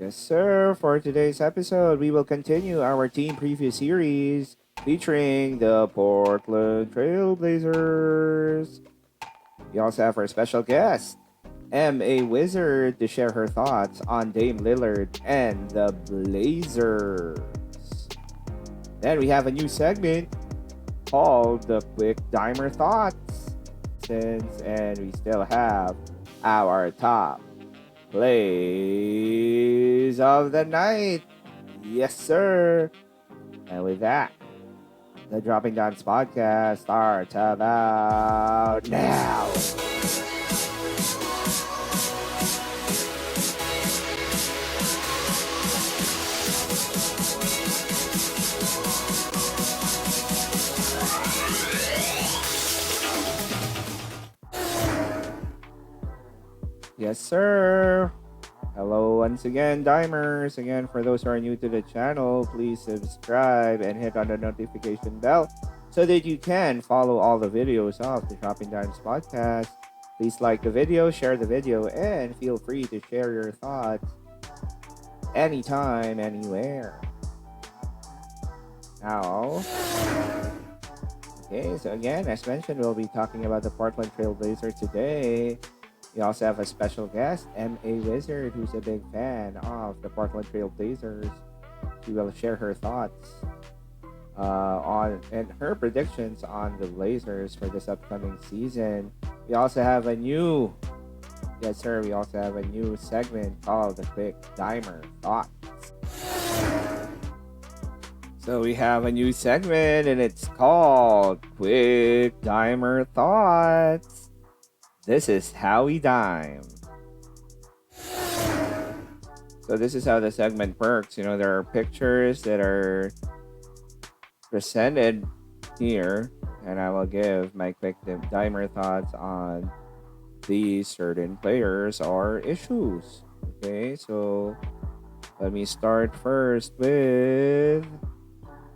Yes, sir. For today's episode, we will continue our team preview series featuring the Portland Trailblazers. We also have our special guest, M.A. Wizard, to share her thoughts on Dame Lillard and the Blazers. Then we have a new segment called the Quick Dimer Thoughts. And we still have our top plays of the night. Yes, sir. And with that, the Dropping Dimes podcast starts about now. Yes, sir. Hello once again, Dimers. Again, for those who are new to the channel, please subscribe and hit on the notification bell so that you can follow all the videos of the Dropping Dimes podcast. Please like the video, share the video, and feel free to share your thoughts anytime, anywhere. Now, okay, so again, as mentioned, we'll be talking about the Portland Trailblazers today. We also have a special guest, M.A. Wizard, who's a big fan of the Portland Trailblazers. She will share her thoughts on and her predictions on the Blazers for this upcoming season. We also have a new, yes sir, we also have a new segment called the Quick Dimer Thoughts. So we have a new segment and it's called Quick Dimer Thoughts. This is how we dime. So this is how the segment works. You know, there are pictures that are presented here, and I will give my quick dimer thoughts on these certain players or issues. Okay, so let me start first with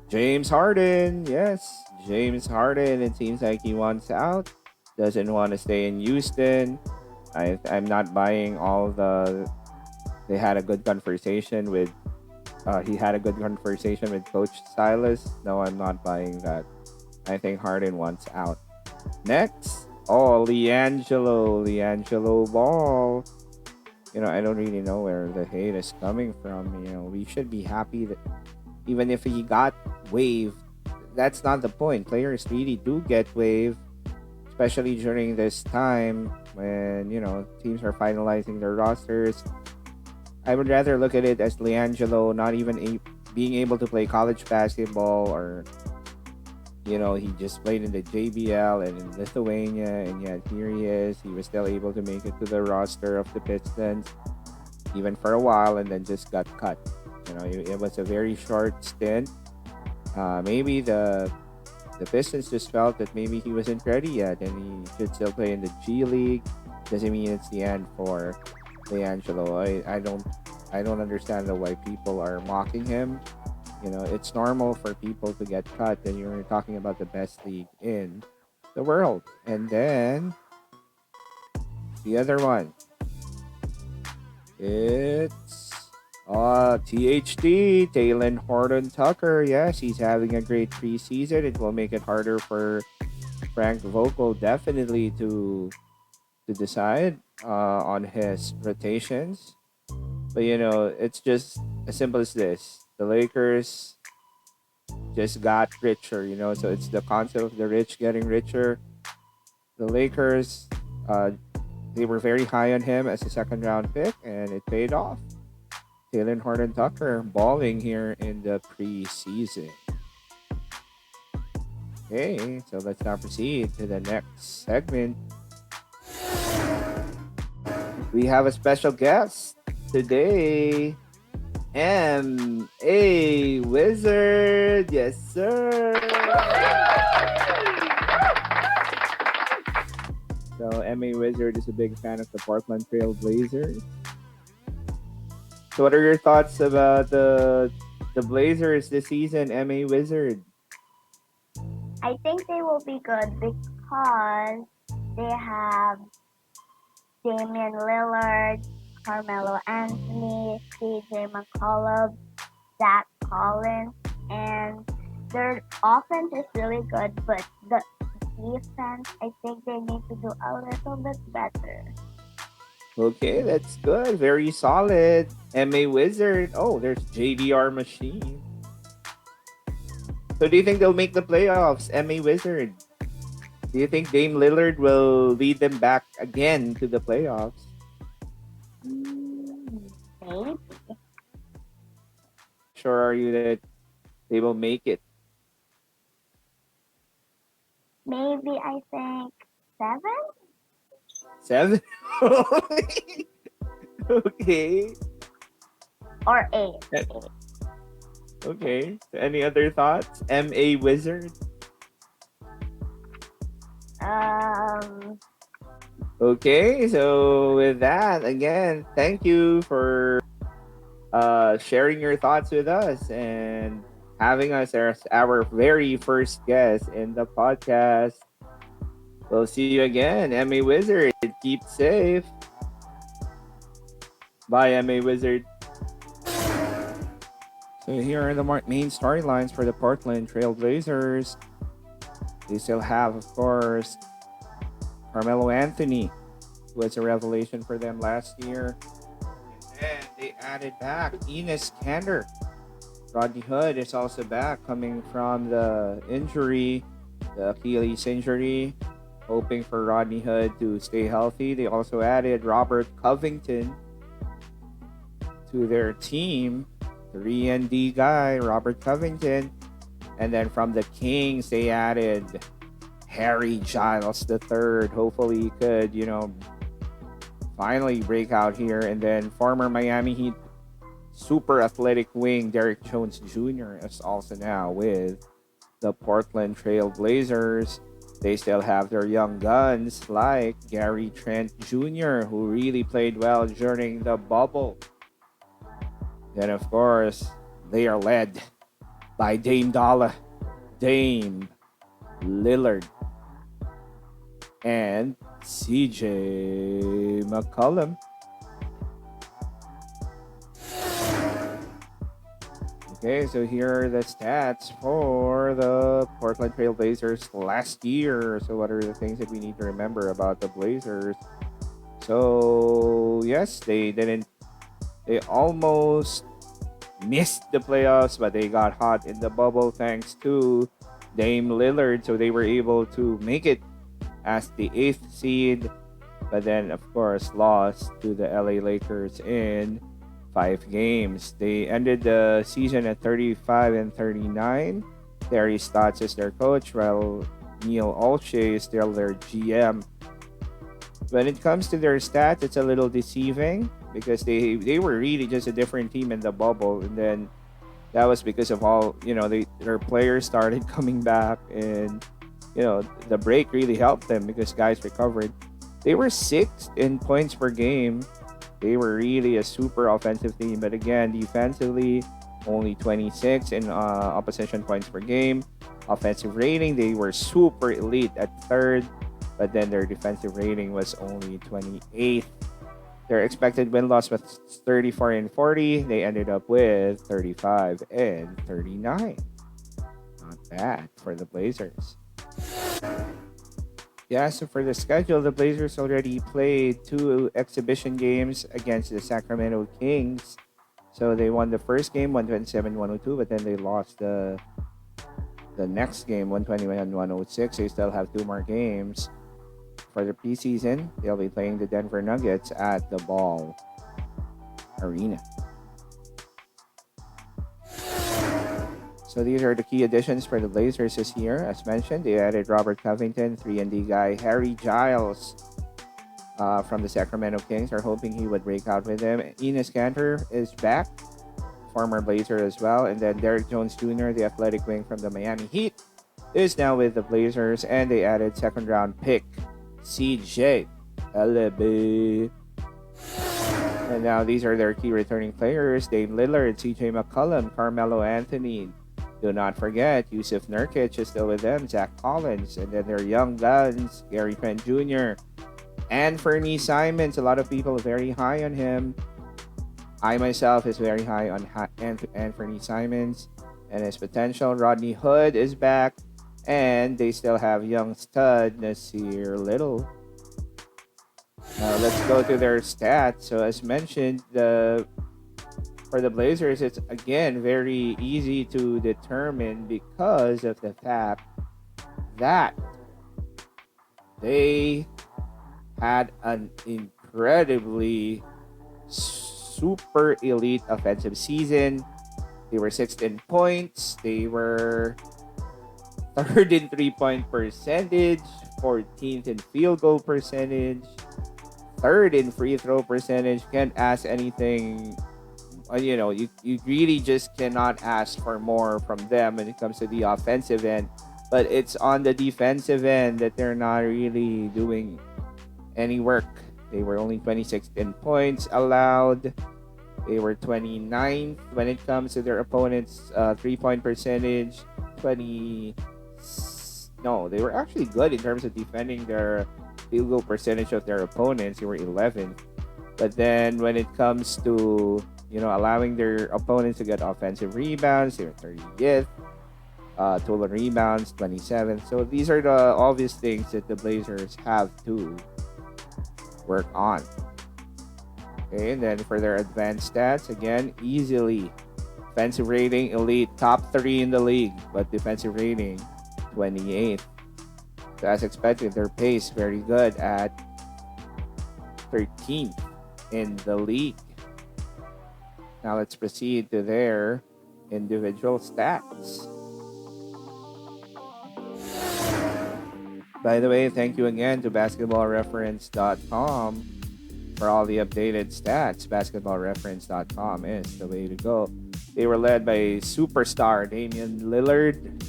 James Harden. Yes, James Harden. It seems like he wants out. Doesn't want to stay in Houston. I'm not buying all the. They had a good conversation with. He had a good conversation with Coach Silas. No, I'm not buying that. I think Harden wants out. Next, Liangelo Ball. You know, I don't really know where the hate is coming from. You know, we should be happy that even if he got waived, that's not the point. Players really do get waived, especially during this time when, you know, teams are finalizing their rosters. I would rather look at it as Liangelo not even being able to play college basketball, or, you know, he just played in the JBL and in Lithuania, and yet here he is. He was still able to make it to the roster of the Pistons, even for a while, and then just got cut. You know, it was a very short stint. Maybe the Pistons just felt that maybe he wasn't ready yet and he should still play in the G League. Doesn't mean it's the end for Liangelo. I don't understand why people are mocking him. You know, it's normal for people to get cut, and you're talking about the best league in the world. And then the other one, it's THT, Talen Horton Tucker. Yes, he's having a great preseason. It will make it harder for Frank Vogel definitely to decide on his rotations. But, you know, it's just as simple as this. The Lakers just got richer, you know, so it's the concept of the rich getting richer. The Lakers, they were very high on him as a second round pick, and it paid off. Talen Horton Tucker balling here in the preseason. Okay, so let's now proceed to the next segment. We have a special guest today, M.A. Wizard. Yes, sir. So M.A. Wizard is a big fan of the Portland Trail Blazers. So what are your thoughts about the Blazers this season, M.A. Wizard? I think they will be good because they have Damian Lillard, Carmelo Anthony, CJ McCollum, Zach Collins, and their offense is really good, but the defense, I think they need to do a little bit better. Okay, that's good. Very solid. MA Wizard. Oh, there's JDR Machine. So do you think they'll make the playoffs, MA Wizard? Do you think Dame Lillard will lead them back again to the playoffs? Maybe. Sure are you that they will make it? Maybe I think 7? 7? Okay. Or 8. Okay. So any other thoughts? MA Wizard? Um, Okay, so with that, again, thank you for sharing your thoughts with us and having us as our very first guest in the podcast. We'll see you again, MA Wizard. Keep safe. Bye, MA Wizard. So here are the main storylines for the Portland Trail Blazers. They still have, of course, Carmelo Anthony, who was a revelation for them last year. And then they added back Enes Kanter. Rodney Hood is also back, coming from the injury, the Achilles injury, hoping for Rodney Hood to stay healthy. They also added Robert Covington to their team, 3-and-D guy, Robert Covington. And then from the Kings, they added Harry Giles III. Hopefully he could, finally break out here. And then former Miami Heat super athletic wing Derrick Jones Jr. is also now with the Portland Trail Blazers. They still have their young guns like Gary Trent Jr., who really played well during the bubble. Then, of course, they are led by Dame Lillard, and CJ McCollum. Okay, so here are the stats for the Portland Trail Blazers last year. So what are the things that we need to remember about the Blazers? So, yes, they almost missed the playoffs, but they got hot in the bubble thanks to Dame Lillard. So they were able to make it as the 8th seed, but then, of course, lost to the LA Lakers in 5 games. They ended the season at 35-39. Terry Stotts is their coach, while Neil Olshey is still their GM. When it comes to their stats, it's a little deceiving because they were really just a different team in the bubble, and then that was because of all their players started coming back, and the break really helped them because guys recovered. They were 6th in points per game. They were really a super offensive team, but again, defensively, only 26 in opposition points per game. Offensive rating, they were super elite at 3rd, but then their defensive rating was only 28th. Their expected win-loss was 34-40. They ended up with 35-39. Not bad for the Blazers. Yeah, so for the schedule, the Blazers already played 2 exhibition games against the Sacramento Kings. So they won the first game, 127-102, but then they lost the next game, 121-106. They still have 2 more games. For the preseason, they'll be playing the Denver Nuggets at the Ball Arena. So these are the key additions for the Blazers this year. As mentioned, they added Robert Covington, 3-and-D guy. Harry Giles from the Sacramento Kings are hoping he would break out with them. Enes Kanter is back, former Blazer as well. And then Derrick Jones Jr., the athletic wing from the Miami Heat, is now with the Blazers. And they added second-round pick CJ LB. And now these are their key returning players: Dame Lillard, CJ McCollum, Carmelo Anthony. Do not forget, Yusuf Nurkic is still with them, Zach Collins, and then their young guns, Gary Trent Jr., And Fernie Simons, a lot of people are very high on him. I myself is very high on Anthony Simons and his potential. Rodney Hood is back, and they still have young stud Nasir Little. Now let's go to their stats. So as mentioned, for the Blazers, it's again very easy to determine because of the fact that they had an incredibly super elite offensive season. They were sixth in points. They were third in 3-point percentage, 14th in field goal percentage, third in free throw percentage. Can't ask anything. You really just cannot ask for more from them when it comes to the offensive end. But it's on the defensive end that they're not really doing any work. They were only 26th in points allowed. They were 29th when it comes to their opponents' 3-point percentage. They were actually good in terms of defending their field goal percentage of their opponents. They were 11th. But then when it comes to allowing their opponents to get offensive rebounds, they were 30th. Total rebounds, 27th. So these are the obvious things that the Blazers have to work on. Okay, and then for their advanced stats, again, easily offensive rating elite, top 3 in the league, but defensive rating 28th. So as expected, their pace very good at 13th in the league. Now let's proceed to their individual stats. By the way, thank you again to basketballreference.com for all the updated stats. Basketballreference.com is the way to go. They were led by superstar Damian Lillard,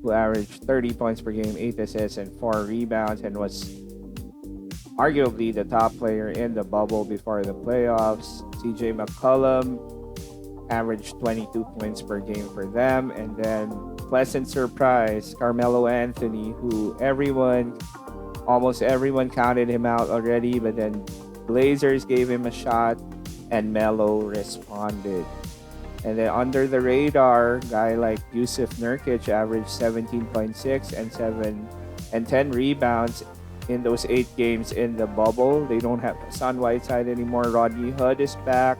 who averaged 30 points per game, 8 assists, and 4 rebounds, and was arguably the top player in the bubble before the playoffs. CJ McCollum averaged 22 points per game for them. And then, pleasant surprise, Carmelo Anthony, who almost everyone counted him out already, but then Blazers gave him a shot and Melo responded. And then under the radar, guy like Yusuf Nurkic averaged 17.6 and 10 rebounds in those 8 games in the bubble. They don't have Hassan Whiteside anymore. Rodney Hood is back.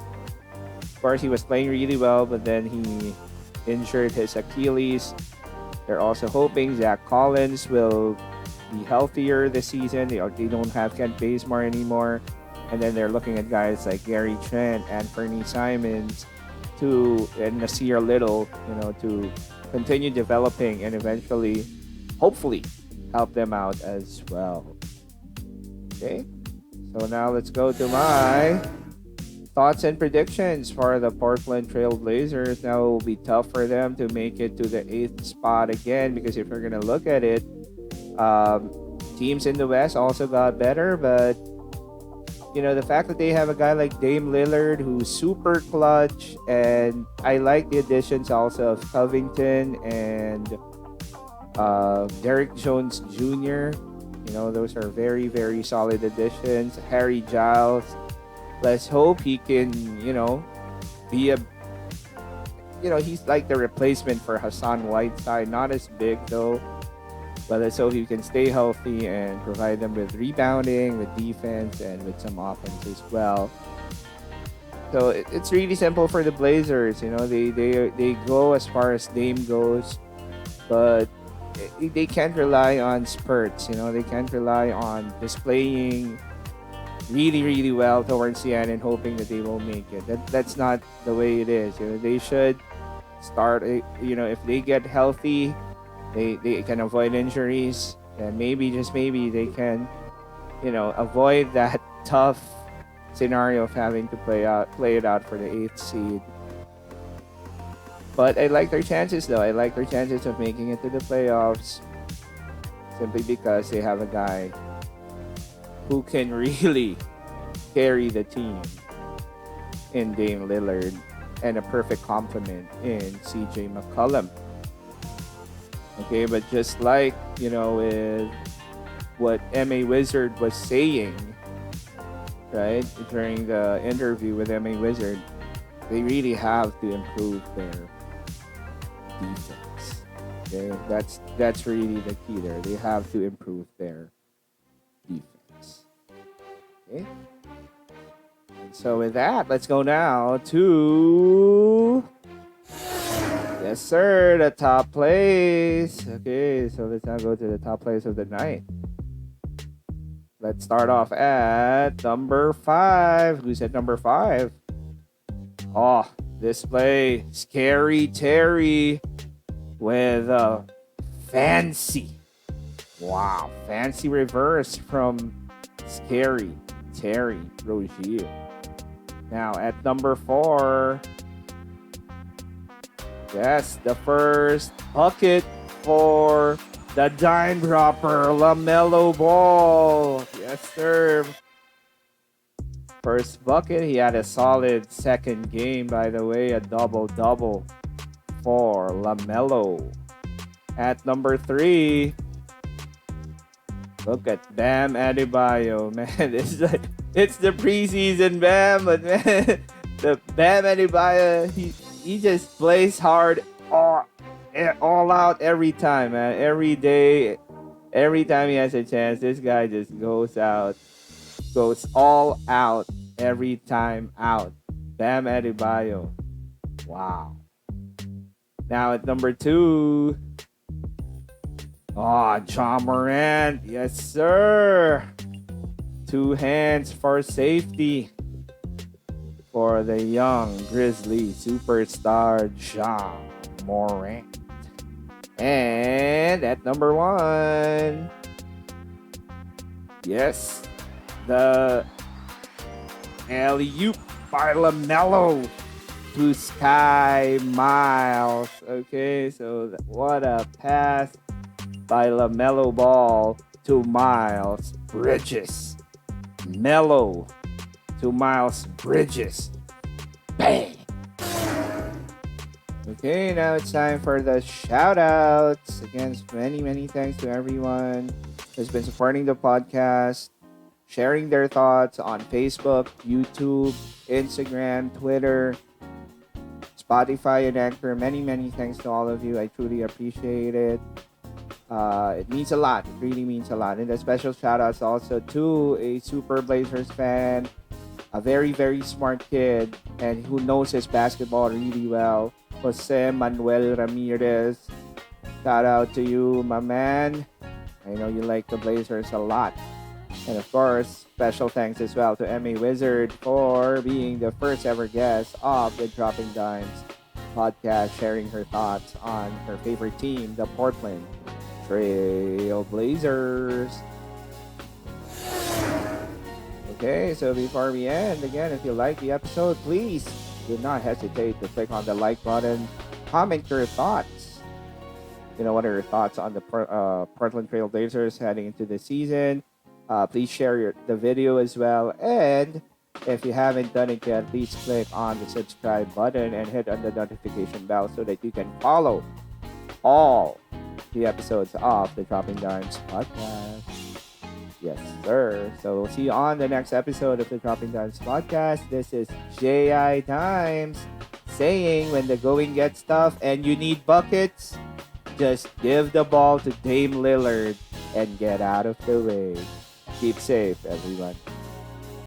Of course, he was playing really well, but then he injured his Achilles. They're also hoping Zach Collins will be healthier this season. They don't have Kent Bazemore anymore. And then they're looking at guys like Gary Trent and Fernie Simons and Nasir Little, to continue developing and eventually, hopefully, help them out as well. Okay, so now let's go to my thoughts and predictions for the Portland Trail Blazers. Now it will be tough for them to make it to the 8th spot again, because if we're going to look at it, teams in the West also got better, but the fact that they have a guy like Dame Lillard who's super clutch, and I like the additions also of Covington and Derrick Jones Jr. Those are very, very solid additions. Harry Giles, let's hope he can, be he's like the replacement for Hassan Whiteside. Not as big though, but let's hope he can stay healthy and provide them with rebounding, with defense, and with some offense as well. So it's really simple for the Blazers. They go as far as Dame goes, but they can't rely on spurts. They can't rely on displaying really, really well towards the end and hoping that they will make it. That's not the way it is. They should start. If they get healthy, they can avoid injuries, and maybe, just maybe, they can avoid that tough scenario of having to play it out for the 8th seed. But I like their chances though. I like their chances of making it to the playoffs, simply because they have a guy who can really carry the team in Dame Lillard, and a perfect complement in CJ McCollum. Okay, but just like, with what MA Wizard was saying, right, during the interview with MA Wizard, they really have to improve their defense. Okay, that's really the key there. They have to improve their defense. Okay. And so with that, let's go now to yes, sir, the top place. Okay, so let's now go to the top place of the night. Let's start off at number 5. Who's at number 5? Oh, this play, Scary Terry with a fancy. Wow, fancy reverse from Scary Terry Rozier. Now at number 4, yes, the first bucket for the dime dropper, LaMelo Ball. Yes, sir. First bucket. He had a solid second game, by the way, a double-double for LaMelo. At number 3, look at Bam Adebayo, man. It's the preseason Bam, but man, the Bam Adebayo, he just plays hard all out every time, man. Every day, every time he has a chance, this guy just goes all out every time out. Bam Adebayo. Wow. Now at number 2, John Morant. Yes, sir. 2 hands for safety for the young Grizzly superstar John Morant. And at number 1, yes, the alley-oop by LaMelo to Sky Miles. Okay, so what a pass by LaMelo Ball to Miles Bridges. Melo to Miles Bridges. Bang! Okay, now it's time for the shout-outs. Again, many thanks to everyone who's been supporting the podcast, sharing their thoughts on Facebook, YouTube, Instagram, Twitter, Spotify, and Anchor. Many thanks to all of you. I truly appreciate it. It means a lot. It really means a lot. And a special shout-outs also to a Super Blazers fan, a very smart kid, and who knows his basketball really well, Jose Manuel Ramirez. Shout out to you, my man. I know you like the Blazers a lot. And of course, special thanks as well to MA Wizard for being the first ever guest of the Dropping Dimes podcast, sharing her thoughts on her favorite team, the Portland Trail Blazers. Okay, so before we end, again, if you like the episode, please do not hesitate to click on the like button, comment your thoughts. You know, what are your thoughts on the Portland Trail Blazers heading into the season? Please share the video as well. And if you haven't done it yet, please click on the subscribe button and hit on the notification bell so that you can follow all the episodes of the Dropping Dimes podcast. Yes, sir. So we'll see you on the next episode of the Dropping Dimes podcast. This is J.I. Dimes saying, when the going gets tough and you need buckets, just give the ball to Dame Lillard and get out of the way. Keep safe, everyone.